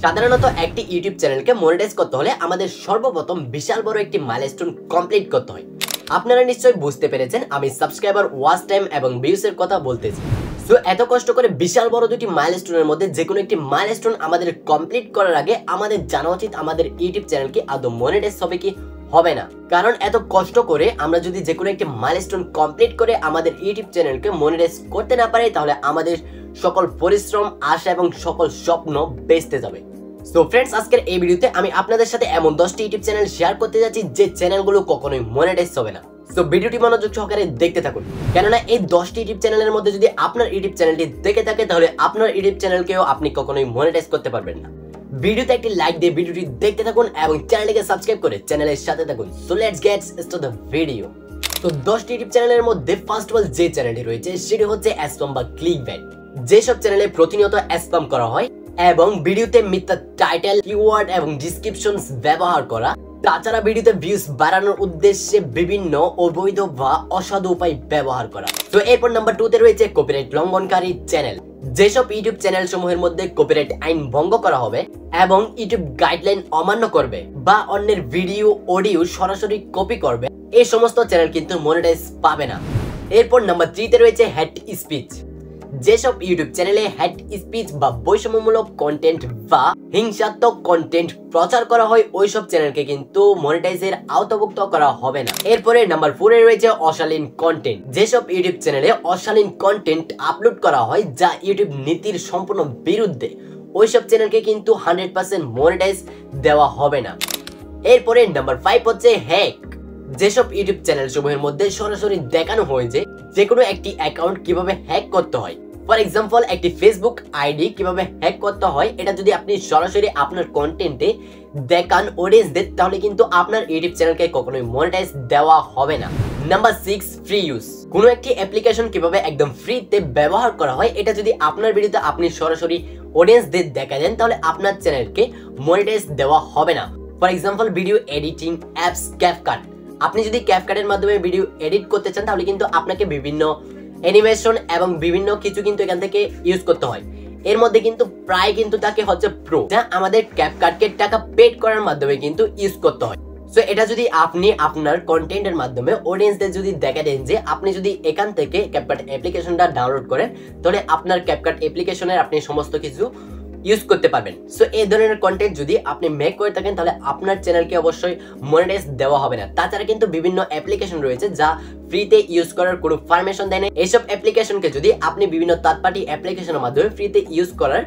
সাধারণত একটি ইউটিউব চ্যানেলকে মনিটাইজ করতে হলে আমাদের সর্বপ্রথম বিশাল বড় একটি মাইলস্টোন কমপ্লিট করতে হয়। আপনারা নিশ্চয়ই বুঝতে পেরেছেন আমি সাবস্ক্রাইবার, ওয়াচ টাইম এবং ভিউজের কথা বলতেছি। সো এত কষ্ট করে বিশাল বড় দুটি মাইলস্টোনের মধ্যে যে কোনো একটি মাইলস্টোন আমাদের কমপ্লিট করার আগে আমাদের জানা উচিত আমাদের ইউটিউব চ্যানেলকে আদৌ মনিটাইজ হবে কি হবে না। কারণ এত কষ্ট করে আমরা যদি যে কোনো একটি মাইলস্টোন কমপ্লিট করে আমাদের ইউটিউব চ্যানেলকে মনিটাইজ করতে না পারি, তাহলে আমাদের সকল পরিশ্রম, আশা এবং সকল স্বপ্ন বেঁচতে যাবে। সো ফ্রেন্ডস, আজকের এই ভিডিওতে আমি আপনাদের সাথে এমন 10টি ইউটিউব চ্যানেল শেয়ার করতে যাচ্ছি যে চ্যানেলগুলো কখনোই মনিটাইজ হবে না। সো ভিডিওটি মনোযোগ সহকারে দেখতে থাকুন, কেননা এই 10টি ইউটিউব চ্যানেলের মধ্যে যদি আপনার ইউটিউব চ্যানেলটি দেখে থাকে তাহলে আপনার ইউটিউব চ্যানেলকেও আপনি কখনোই মনিটাইজ করতে পারবেন না। ভিডিওতে একটি লাইক দিয়ে ভিডিওটি দেখতে থাকুন এবং চ্যানেলটিকে সাবস্ক্রাইব করে চ্যানেলের সাথে থাকুন। So let's get start the video. তো 10টি ইউটিউব চ্যানেলের মধ্যে ফার্স্ট অফ অল যে চ্যানেলটি রয়েছে সেটি হচ্ছে স্প্যাম বা ক্লিকবেট। যেসব চ্যানেলে প্রতিনিয়ত স্প্যাম করা হয় এবং ভিডিওতে মিথ্যা টাইটেল, কিওয়ার্ড এবং ডিসক্রিপশনস ব্যবহার করা, তাছাড়া ভিডিওতে ভিউজ বাড়ানোর উদ্দেশ্যে বিভিন্ন অবৈধ বা অসাধু উপায় ব্যবহার করা। তো এরপর নাম্বার 2 তে রয়েছে কপিরাইট লঙ্ঘনকারী চ্যানেল। যেসব ইউটিউব চ্যানেল সমূহের মধ্যে কপিরাইট আইন ভঙ্গ করা হবে এবং ইউটিউব গাইডলাইন অমান্য করবে বা অন্যের ভিডিও, অডিও সরাসরি কপি করবে, এই সমস্ত চ্যানেল কিন্তু মনিটাইজ পাবে না। এরপর নাম্বার 3 তে রয়েছে হেট স্পিচ। যেসব ইউটিউব চ্যানেলে হেট স্পিচ বা বৈষম্যমূলক কন্টেন্ট বা হিংসাত্মক কন্টেন্ট প্রচার করা হয় ওইসব চ্যানেলকে কিন্তু মনিটাইজের আওতাভুক্ত করা হবে না। এরপরে নাম্বার 4 এ রয়েছে অশালীন কন্টেন্ট। যেসব ইউটিউব চ্যানেলে অশালীন কন্টেন্ট আপলোড করা হয় যা ইউটিউব নীতির সম্পূর্ণ বিরুদ্ধে, ওইসব চ্যানেলকে কিন্তু 100% মনিটাইজ দেওয়া হবে না। এরপরে নাম্বার 5 হচ্ছে হ্যাক। যেসব ইউটিউব চ্যানেল সমূহের মধ্যে সরাসরি দেখানো হয় যে কোনো একটি অ্যাকাউন্ট কিভাবে হ্যাক করতে হয়, ফর এক্সাম্পল একটি ফেসবুক আইডি কিভাবে হ্যাক করতে হয়, এটা যদি আপনি সরাসরি আপনার কন্টেন্টে দেখান অডিয়েন্সদের, তাহলে কিন্তু আপনার ইউটিউব চ্যানেলকে কখনোই মনিটাইজ দেওয়া হবে না। Number 6, free use. কোনো একটি অ্যাপ্লিকেশন কিভাবে একদম ফ্রিতে ব্যবহার করা হয়, এটা যদি আপনার ভিডিওতে আপনি সরাসরি অডিয়েন্সদের দেখা দেন, তাহলে আপনার চ্যানেলকে মনিটাইজ দেওয়া হবে না। For example video editing apps CapCut. আপনি যদি ক্যাপকাটের মাধ্যমে ভিডিও এডিট করতে চান তাহলে কিন্তু আপনাকে বিভিন্ন অ্যানিমেশন এবং বিভিন্ন কিছু কিন্তু এখান থেকে ইউজ করতে হয়। এর মধ্যে কিন্তু প্রায় কিন্তু তাকে হচ্ছে প্রো, যা আমাদের ক্যাপকাটকে টাকা পেড করার মাধ্যমে কিন্তু ইউজ করতে হয়। সো এটা যদি আপনি আপনার কন্টেন্টের মাধ্যমে অডিয়েন্সদের যদি দেখা দেন যে আপনি যদি এখান থেকে ক্যাপকাট অ্যাপ্লিকেশনটা ডাউনলোড করেন, তাহলে আপনার ক্যাপকাট অ্যাপ্লিকেশনের আপনি সমস্ত কিছু ইউজ করতে পারবেন। সো এই ধরনের কন্টেন্ট যদি আপনি মেক করে থাকেন তাহলে আপনার চ্যানেলকে অবশ্যই মনিটাইজ দেওয়া হবে না। তাছাড়া কিন্তু বিভিন্ন অ্যাপ্লিকেশন রয়েছে যা ফ্রিতে ইউজ করার কোনো পারমিশন দেয় না। এইসব অ্যাপ্লিকেশনকে যদি আপনি বিভিন্ন থার্ড পার্টি অ্যাপ্লিকেশনের মাধ্যমে ফ্রিতে ইউজ করার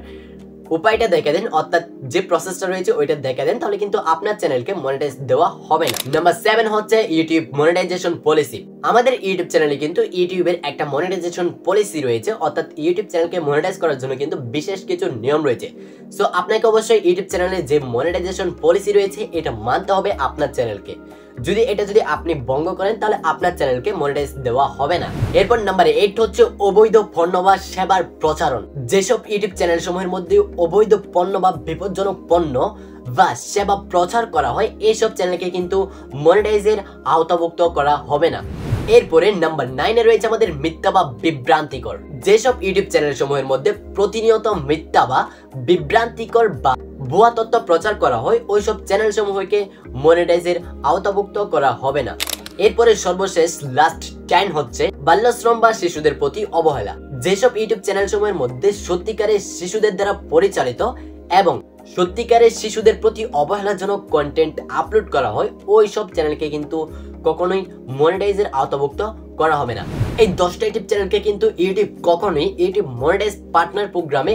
উপায়টা দেখে দেন, অর্থাৎ যে প্রসেসটা রয়েছে ওইটা দেখে দেন, তাহলে কিন্তু আপনার চ্যানেলকে মনিটাইজ দেওয়া হবে না। নাম্বার 7 হচ্ছে ইউটিউব মনিটাইজেশন পলিসি। আমাদের ইউটিউব চ্যানেলে কিন্তু ইউটিউবের একটা মনিটাইজেশন পলিসি রয়েছে, অর্থাৎ ইউটিউব চ্যানেলকে মনিটাইজ করার জন্য কিন্তু বিশেষ কিছু নিয়ম রয়েছে। সো আপনাকে অবশ্যই ইউটিউব চ্যানেলে যে মনিটাইজেশন পলিসি রয়েছে এটা মানতে হবে আপনার চ্যানেলকে। যদি আপনি ভঙ্গ করেন তাহলে আপনার চ্যানেলকে মনিটাইজ দেওয়া হবে না। এরপর নাম্বার 8 হচ্ছে অবৈধ পণ্য বা সেবার প্রচারণ। যেসব ইউটিউব চ্যানেল সমূহের মধ্যে অবৈধ পণ্য বা বিপজ্জনক পণ্য বা সেবা প্রচার করা হয়, এইসব চ্যানেলকে কিন্তু মনিটাইজের আওতাভুক্ত করা হবে না। এরপরে নাম্বার 9 এ রয়েছে আমাদের মিথ্যা বা বিভ্রান্তিকর। যেসব ইউটিউব চ্যানেল সমূহের মধ্যে প্রতিনিয়ত মিথ্যা বা বিভ্রান্তিকর বা ভুয়া তথ্য প্রচার করা হয়, ওইসব চ্যানেল সমূহকে মনিটাইজের আওতাভুক্ত করা হবে না। এরপরে সর্বশেষ লাস্ট 10 হচ্ছে বাল্যশ্রম বা শিশুদের প্রতি অবহেলা। যেসব ইউটিউব চ্যানেল সমূহের মধ্যে সত্যিকারের শিশুদের দ্বারা পরিচালিত এবং সত্যিকারের শিশুদের প্রতি অবহেলাজনক কন্টেন্ট আপলোড করা হয়, ওই সব চ্যানেলকে কিন্তু কখনোই মনিটাইজের আওতাভুক্ত করা হবে না। এই 10টা ইউটিউব চ্যানেলকে কিন্তু ইউটিউব কখনোই ইউটিউব মনিটাইজ পার্টনার প্রোগ্রামে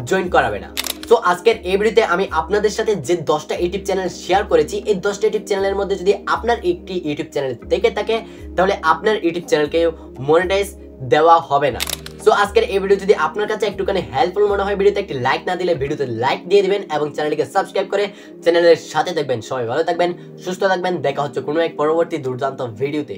জয়েন করাবে না। তো আজকের এই ভিডিওতে আমি আপনাদের সাথে যে 10টা ইউটিউব চ্যানেল শেয়ার করেছি, এই 10টা ইউটিউব চ্যানেলের মধ্যে যদি আপনার একটি ইউটিউব চ্যানেল থেকে থাকে তাহলে আপনার ইউটিউব চ্যানেলকে মনিটাইজ দেওয়া হবে না। সো আজকের এই ভিডিও যদি আপনার কাছে একটুখানি হেল্পফুল মনে হয়, ভিডিওতে একটি লাইক না দিলে ভিডিওতে লাইক দিয়ে দিবেন এবং চ্যানেলটিকে সাবস্ক্রাইব করে চ্যানেলের সাথে থাকবেন। সবাই ভালো থাকবেন, সুস্থ থাকবেন। দেখা হচ্ছে কোনো এক পরবর্তী দুর্দান্ত ভিডিওতে।